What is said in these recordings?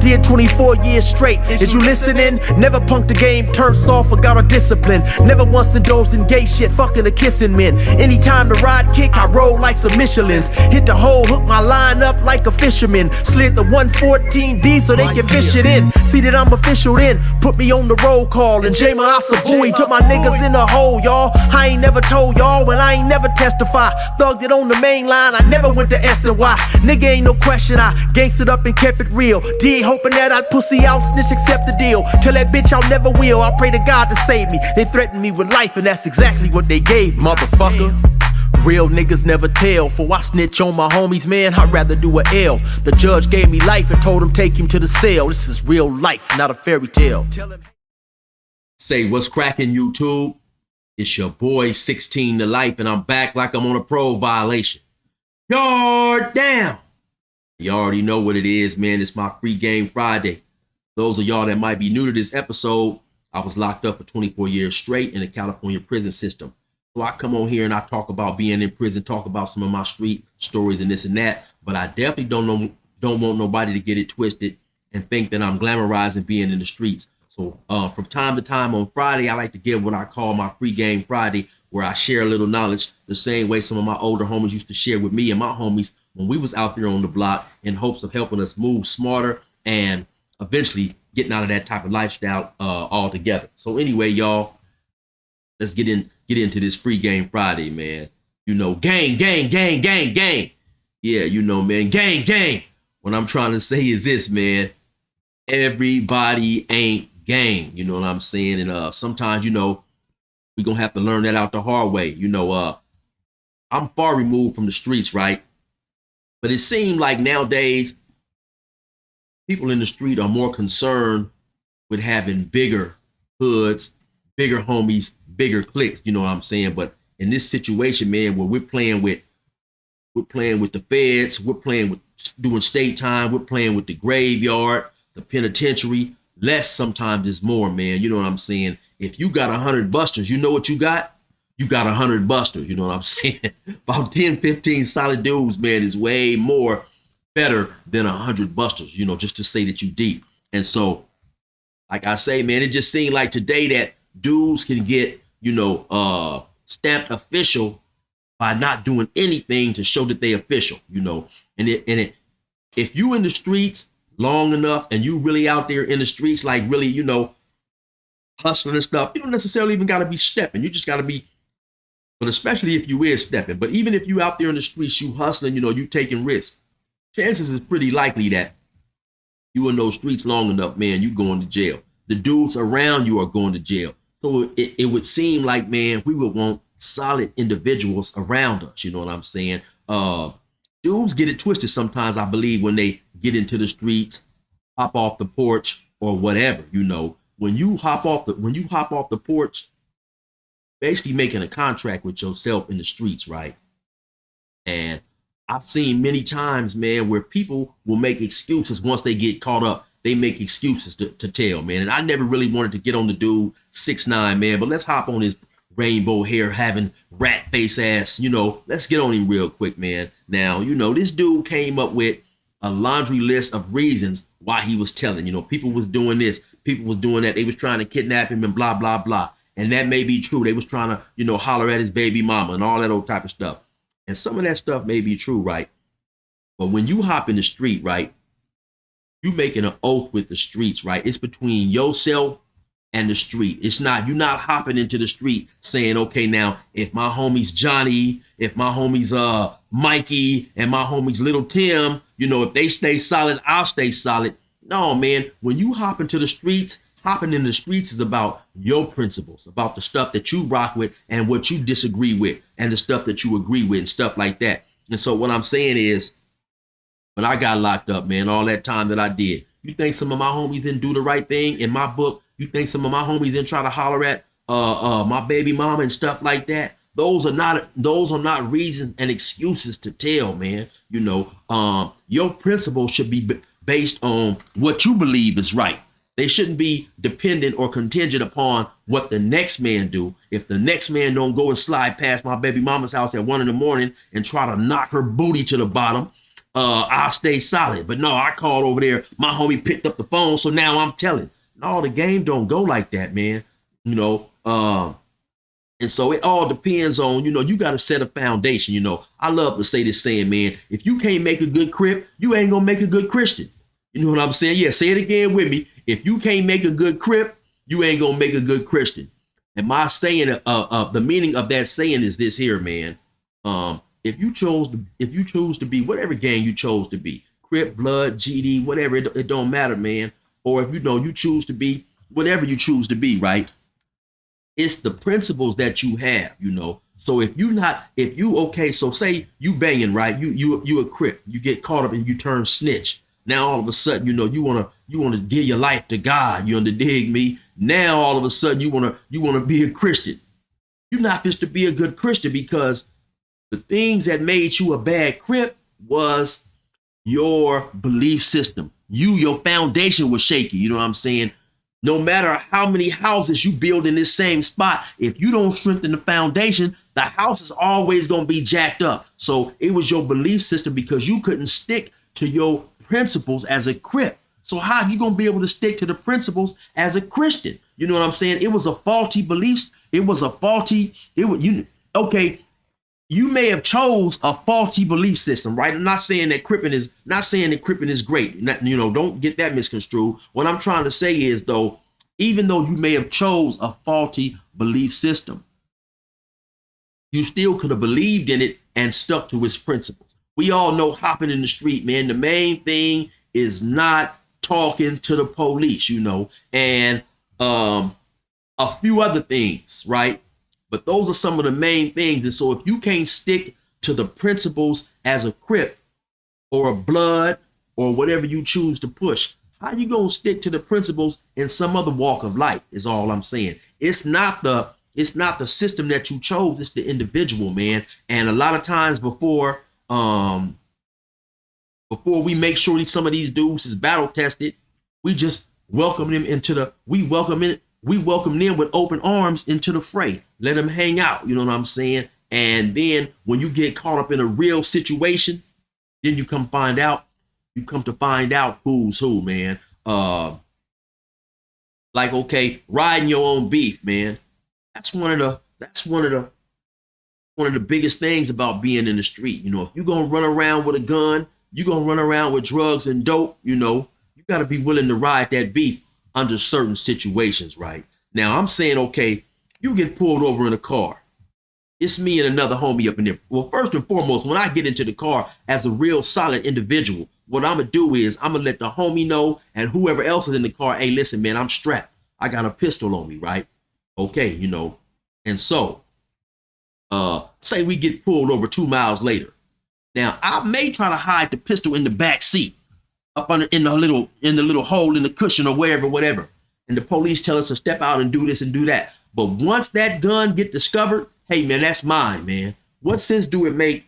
did 24 years straight. Is you listening? Never punked the game, turned soft, forgot our discipline. Never once indulged in gay shit, fucking or kissing men. Anytime the ride kick, I roll like some Michelins. Hit the hole, hook my line up like a fisherman. Slid the 114D so they can fish it in. See that I'm official then, put me on the roll call. And Jama Asabui took my niggas in the hole, y'all. I ain't never told y'all, and I ain't never testify. Thugged it on the main line, I never went to S&Y. Nigga ain't no question, I gangsted up and kept it real. D hoping that I'd pussy out, snitch, accept the deal. Tell that bitch I'll never will, I pray to God to save me. They threatened me with life, and that's exactly what they gave, motherfucker. Real niggas never tell. For I snitch on my homies, man, I'd rather do a L. The judge gave me life and told him take him to the cell. This is real life, not a fairy tale. Say what's cracking, YouTube? It's your boy 16 to life, and I'm back like I'm on a parole violation. Yard down. You already know what it is, man. It's my free game Friday. Those of y'all that might be new to this episode, I was locked up for 24 years straight in the California prison system. So I come on here and I talk about being in prison, talk about some of my street stories and this and that. But I definitely don't want nobody to get it twisted and think that I'm glamorizing being in the streets. So from time to time on Friday, I like to give what I call my free game Friday, where I share a little knowledge the same way some of my older homies used to share with me and my homies when we was out there on the block, in hopes of helping us move smarter and eventually getting out of that type of lifestyle altogether. So anyway, y'all, let's get into this free game Friday, man. You know, gang. Yeah, you know, man, gang. What I'm trying to say is this, man. Everybody ain't gang. You know what I'm saying? And sometimes, you know, we're going to have to learn that out the hard way. You know, I'm far removed from the streets, right? But it seemed like nowadays, people in the street are more concerned with having bigger hoods, bigger homies, bigger cliques, you know what I'm saying? But in this situation, man, where we're playing with the feds, we're playing with doing state time, we're playing with the graveyard, the penitentiary. Less sometimes is more, man. You know what I'm saying? If you got 100 busters, you know what you got? You got 100 busters, you know what I'm saying? About 10, 15 solid dudes, man, is way more better than 100 busters, you know, just to say that you deep. And so, like I say, man, it just seemed like today that dudes can get, you know, stamped official by not doing anything to show that they official, you know. And if you in the streets long enough and you really out there in the streets, like really, you know, hustling and stuff, you don't necessarily even got to be stepping. You just got to be, but especially if you is stepping. But even if you out there in the streets, you hustling, you know, you taking risks, chances is pretty likely that you in those streets long enough, man, you going to jail. The dudes around you are going to jail. So it would seem like, man, we would want solid individuals around us. You know what I'm saying? Dudes get it twisted sometimes, I believe, when they get into the streets, hop off the porch or whatever. You know, when you hop off the porch, basically making a contract with yourself in the streets, right? And I've seen many times, man, where people will make excuses once they get caught up. They make excuses to tell, man. And I never really wanted to get on the dude 6'9", man, but let's hop on his rainbow hair having rat face ass, you know, let's get on him real quick, man. Now, you know, this dude came up with a laundry list of reasons why he was telling, you know, people was doing this, people was doing that, they was trying to kidnap him and blah, blah, blah. And that may be true. They was trying to, you know, holler at his baby mama and all that old type of stuff. And some of that stuff may be true, right? But when you hop in the street, right, you making an oath with the streets, right? It's between yourself and the street. It's not, you're not hopping into the street saying, okay, now, if my homie's Johnny, if my homie's Mikey, and my homie's Little Tim, you know, if they stay solid, I'll stay solid. No, man, when you hop into the streets, hopping in the streets is about your principles, about the stuff that you rock with and what you disagree with and the stuff that you agree with and stuff like that. And so what I'm saying is, when I got locked up, man, all that time that I did, you think some of my homies didn't do the right thing in my book? You think some of my homies didn't try to holler at my baby mama and stuff like that? Those are not reasons and excuses to tell, man. You know, your principles should be based on what you believe is right. They shouldn't be dependent or contingent upon what the next man do. If the next man don't go and slide past my baby mama's house at 1 a.m. and try to knock her booty to the bottom, I'll stay solid. But no, I called over there. My homie picked up the phone, so now I'm telling. No, the game don't go like that, man. You know, and so it all depends on, you know, you got to set a foundation. You know, I love to say this saying, man, if you can't make a good Crip, you ain't gonna make a good Christian. You know what I'm saying? Yeah, say it again with me. If you can't make a good Crip, you ain't gonna make a good Christian. And my saying, the meaning of that saying is this here, man. If you choose to be whatever gang you chose to be, Crip, Blood, GD, whatever, it don't matter, man. Or if you know you choose to be whatever you choose to be, right? It's the principles that you have, you know. So okay, so say you banging, right? You a Crip, you get caught up and you turn snitch. Now all of a sudden, you know, you wanna give your life to God. You dig me? Now all of a sudden you wanna be a Christian. You're not just to be a good Christian, because the things that made you a bad Crip was your belief system. Your foundation was shaky. You know what I'm saying? No matter how many houses you build in this same spot, if you don't strengthen the foundation, the house is always going to be jacked up. So it was your belief system, because you couldn't stick to your principles as a Crip. So how you going to be able to stick to the principles as a Christian? You know what I'm saying? It was a faulty belief. Okay. You may have chose a faulty belief system, right? I'm not saying that cripping is great. You know, don't get that misconstrued. What I'm trying to say is, though, even though you may have chose a faulty belief system, you still could have believed in it and stuck to its principles. We all know hopping in the street, man. The main thing is not talking to the police, you know, and a few other things, right? But those are some of the main things. And so if you can't stick to the principles as a Crip or a Blood or whatever you choose to push, how you gonna stick to the principles in some other walk of life is all I'm saying. It's not the system that you chose, it's the individual, man. And a lot of times before we make sure some of these dudes is battle tested, we just welcome them we welcome them with open arms into the fray. Let them hang out. You know what I'm saying? And then when you get caught up in a real situation, then you come to find out who's who, man. Like, okay, riding your own beef, man. That's one of the biggest things about being in the street. You know, if you're gonna run around with a gun, you're gonna run around with drugs and dope, you know, you gotta be willing to ride that beef under certain situations, right? Now I'm saying, okay, you get pulled over in a car. It's me and another homie up in there. Well, first and foremost, when I get into the car as a real solid individual, what I'm gonna do is I'm gonna let the homie know and whoever else is in the car, hey, listen, man, I'm strapped. I got a pistol on me, right? Okay, you know. And so, say we get pulled over 2 miles later. Now, I may try to hide the pistol in the back seat, up in the little hole in the cushion or whatever. And the police tell us to step out and do this and do that. But once that gun get discovered, hey man, that's mine, man. What sense do it make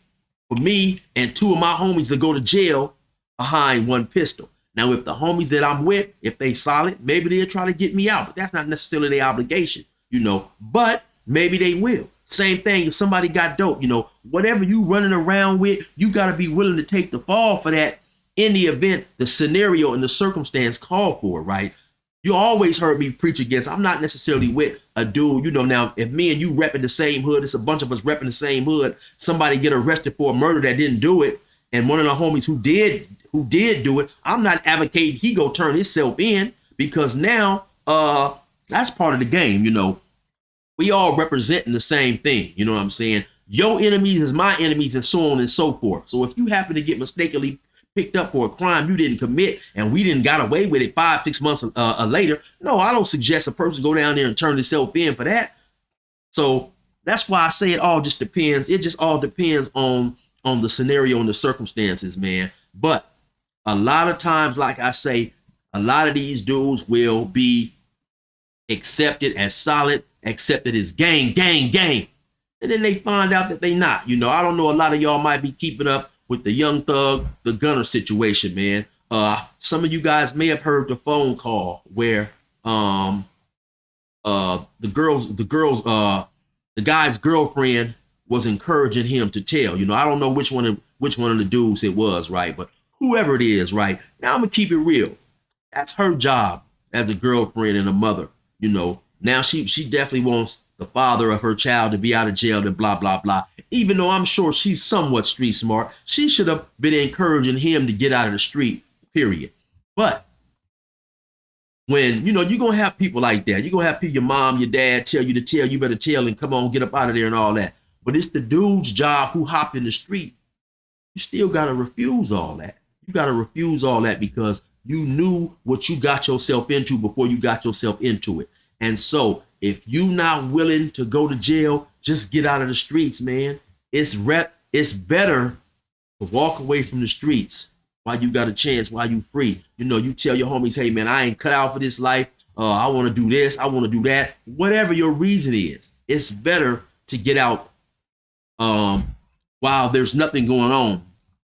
for me and 2 of my homies to go to jail behind one pistol? Now, if the homies that I'm with, if they solid, maybe they'll try to get me out, but that's not necessarily their obligation, you know, but maybe they will. Same thing if somebody got dope, you know, whatever you running around with, you got to be willing to take the fall for that in the event the scenario and the circumstance call for it, right? You always heard me preach against, I'm not necessarily with a dude, you know, now if me and you repping the same hood, it's a bunch of us repping the same hood, somebody get arrested for a murder that didn't do it, and one of the homies who did do it, I'm not advocating he go turn himself in, because now that's part of the game, you know. We all representing the same thing, you know what I'm saying? Your enemies is my enemies, and so on and so forth. So if you happen to get mistakenly picked up for a crime you didn't commit and we didn't got away with it 5-6 months later, no, I don't suggest a person go down there and turn himself in for that. So that's why I say it all just depends. It just all depends on the scenario and the circumstances, man. But a lot of times, like I say, a lot of these dudes will be accepted as solid, accepted as gang. And then they find out that they not. You know, I don't know, a lot of y'all might be keeping up with the Young Thug, the Gunner situation, man. Some of you guys may have heard the phone call where the guy's girlfriend was encouraging him to tell. You know, I don't know which one which one of the dudes it was, right? But whoever it is, right? Now I'm gonna keep it real. That's her job as a girlfriend and a mother, you know. Now she definitely wants the father of her child to be out of jail and blah, blah, blah. Even though I'm sure she's somewhat street smart, she should have been encouraging him to get out of the street, period. But when, you know, you're going to have people like that. You're going to have people, your mom, your dad tell you to tell, you better tell and come on, get up out of there and all that. But it's the dude's job who hopped in the street. You still got to refuse all that. You got to refuse all that because you knew what you got yourself into before you got yourself into it. And so if you not willing to go to jail, just get out of the streets, man. It's better to walk away from the streets while you got a chance, while you free. You know, you tell your homies, hey, man, I ain't cut out for this life. I want to do this. I want to do that. Whatever your reason is, it's better to get out while there's nothing going on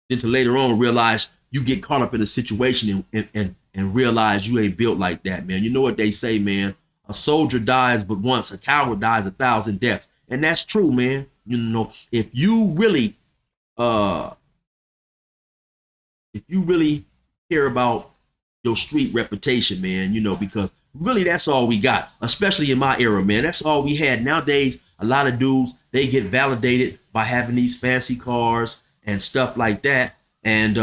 than to later on realize you get caught up in a situation and realize you ain't built like that, man. You know what they say, man? A soldier dies but once, a coward dies 1,000 deaths. And that's true, man. You know, if you really care about your street reputation, man, you know, because really that's all we got, especially in my era, man. That's all we had. Nowadays, a lot of dudes, they get validated by having these fancy cars and stuff like that. And,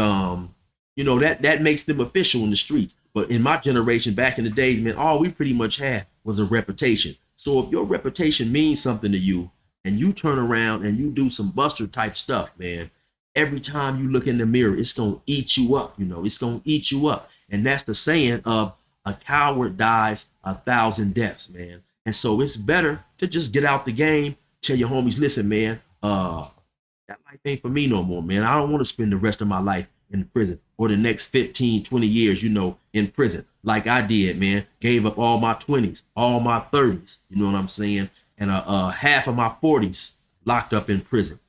you know, that makes them official in the streets. But in my generation, back in the days, man, all we pretty much had was a reputation. So if your reputation means something to you and you turn around and you do some Buster type stuff, man, every time you look in the mirror, it's going to eat you up. You know, it's going to eat you up. And that's the saying of a coward dies 1,000 deaths, man. And so it's better to just get out the game. Tell your homies, listen, man, that life ain't for me no more, man. I don't want to spend the rest of my life in prison or the next 15, 20 years, you know, in prison like I did, man. Gave up all my 20s, all my 30s, you know what I'm saying? And half of my 40s locked up in prison.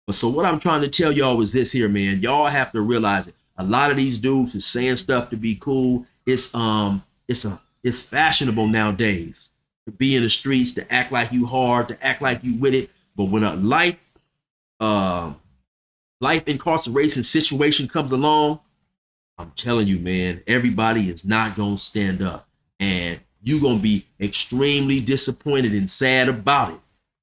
But so what I'm trying to tell y'all is this here, man. Y'all have to realize it. A lot of these dudes is saying stuff to be cool. It's fashionable nowadays to be in the streets, to act like you hard, to act like you with it. But when a life incarceration situation comes along, I'm telling you, man, everybody is not going to stand up. And you're going to be extremely disappointed and sad about it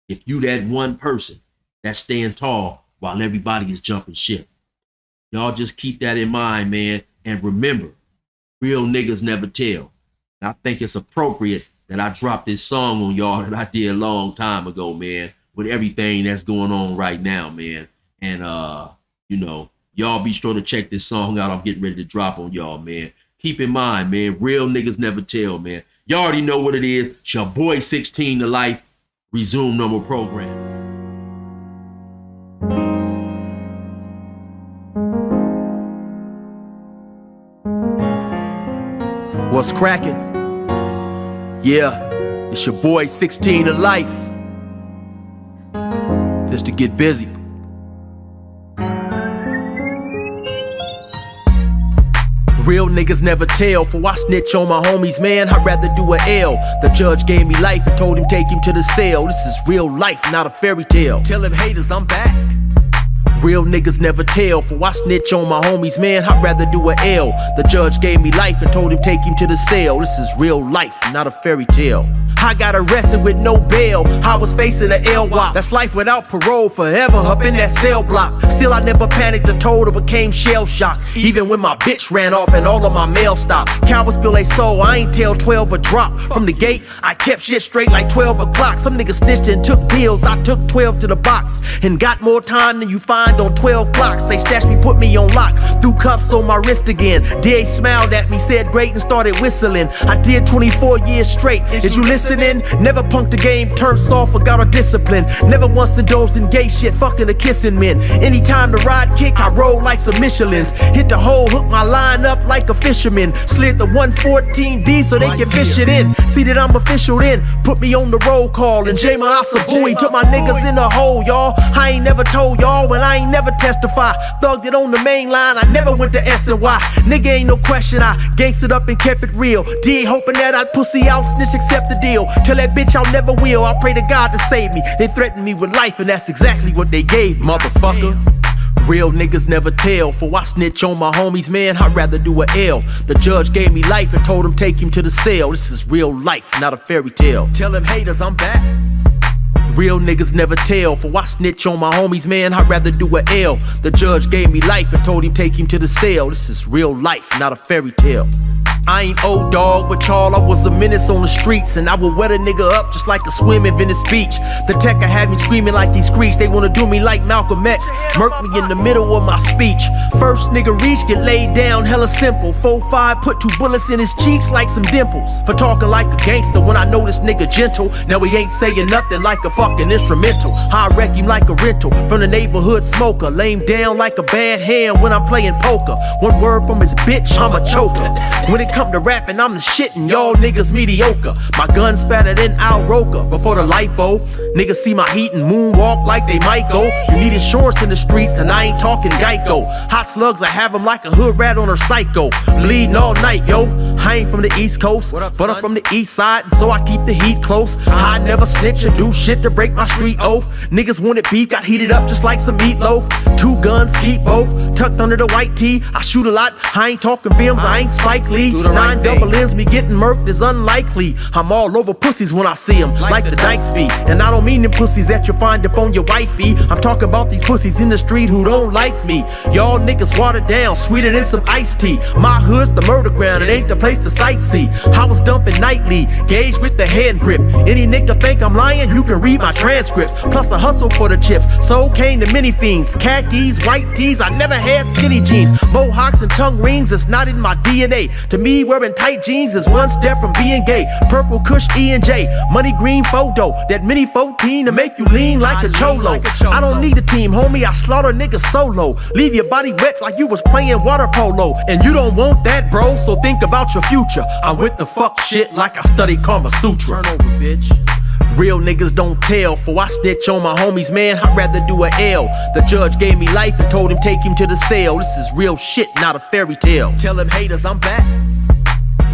if you that one person that's staying tall while everybody is jumping ship. Y'all just keep that in mind, man. And remember, real niggas never tell. And I think it's appropriate that I dropped this song on y'all that I did a long time ago, man, with everything that's going on right now, man. And, you know, y'all be sure to check this song out. I'm getting ready to drop on y'all, man. Keep in mind, man, real niggas never tell, man. Y'all already know what it is. It's your boy 16 to life. Resume normal program. What's cracking? Yeah, it's your boy 16 to life. Just to get busy. Real niggas never tell, for I snitch on my homies, man, I'd rather do a L. The judge gave me life and told him take him to the cell. This is real life, not a fairy tale. Tell them haters I'm back. Real niggas never tell, for I snitch on my homies, man, I'd rather do a L. The judge gave me life and told him take him to the cell. This is real life, not a fairy tale. I got arrested with no bail. I was facing an LWOP. That's life without parole, forever up in that cell block. Still I never panicked or told or became shell shocked. Even when my bitch ran off and all of my mail stopped. Cowards spill they soul, I ain't tell 12 a drop. From the gate, I kept shit straight like 12 o'clock. Some niggas snitched and took deals, I took 12 to the box. And got more time than you find on 12 clocks. They stashed me, put me on lock. Threw cuffs on my wrist again. DA smiled at me, said great and started whistling. I did 24 years straight. Is you listening? Never punked the game, turned soft, forgot our discipline. Never once indulged in gay shit, fucking or kissing men. Anytime the ride kick, I roll like some Michelins. Hit the hole, hook my line up like a fisherman. Slid the 114D so they can fish it in. See that I'm official then, put me on the roll call. And Jama Asabui took my niggas in the hole, y'all. I ain't never told y'all and I ain't never testify. Thugged it on the main line, I never went to S&Y. Nigga ain't no question, I gangsted up and kept it real. D hoping that I'd pussy out, snitch, accept the deal. Tell that bitch I'll never will, I pray to God to save me. They threatened me with life and that's exactly what they gave, motherfucker. Real niggas never tell. For I snitch on my homies, man, I'd rather do a L. The judge gave me life and told him take him to the cell. This is real life, not a fairy tale. Tell them haters I'm back. Real niggas never tell. For I snitch on my homies, man, I'd rather do a L. The judge gave me life and told him take him to the cell. This is real life, not a fairy tale. I ain't old dog, but y'all, I was a menace on the streets, and I would wet a nigga up just like a swim in Venice Beach. The tech I had me screaming like he screeched. They wanna do me like Malcolm X, murk me in the middle of my speech. First nigga reach, get laid down, hella simple. 4-5, put 2 bullets in his cheeks like some dimples. For talking like a gangster when I know this nigga gentle. Now he ain't saying nothing like a fucking instrumental. I wreck him like a rental from the neighborhood smoker. Lay him down like a bad hand when I'm playing poker. One word from his bitch, I'm a choker. When it come to rapping, I'm the shit and y'all niggas mediocre. My gun's fatter than Al Roker before the lipo. Niggas see my heat and moonwalk like they might go. You need insurance in the streets and I ain't talking Geico. Hot slugs, I have them like a hood rat on her psycho. Bleeding all night, yo. I ain't from the East Coast, but I'm from the East Side, and so I keep the heat close. I never snitch or do shit to break my street oath. Niggas wanted beef, got heated up just like some meatloaf. 2 guns, keep both tucked under the white tee. I shoot a lot, I ain't talking films, I ain't Spike Lee. 9 double ends, me getting murked is unlikely. I'm all over pussies when I see them, like the Dykes be. And I don't mean them pussies that you find up on your wifey. I'm talking about these pussies in the street who don't like me. Y'all niggas watered down, sweeter than some iced tea. My hood's the murder ground, it ain't the place to sightsee. I was dumping nightly, gauge with the hand grip. Any nigga think I'm lying, you can read my transcripts. Plus a hustle for the chips, so came the mini fiends. Khakis, white tees, I never had skinny jeans. Mohawks and tongue rings, it's not in my DNA. To me, wearing tight jeans is one step from being gay. Purple Kush E&J, money green photo. That mini 14 to make you lean like a cholo. I don't need a team, homie, I slaughter niggas solo. Leave your body wet like you was playing water polo. And you don't want that, bro, so think about your future. I'm with the fuck shit like I study Kama Sutra. Turn over, bitch. Real niggas don't tell. For I snitch on my homies, man, I'd rather do a L. The judge gave me life and told him take him to the cell. This is real shit, not a fairy tale. Tell them haters I'm back.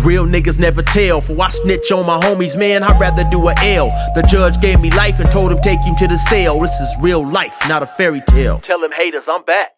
Real niggas never tell. For I snitch on my homies, man, I'd rather do a L. The judge gave me life and told him take him to the cell. This is real life, not a fairy tale. Tell them haters I'm back.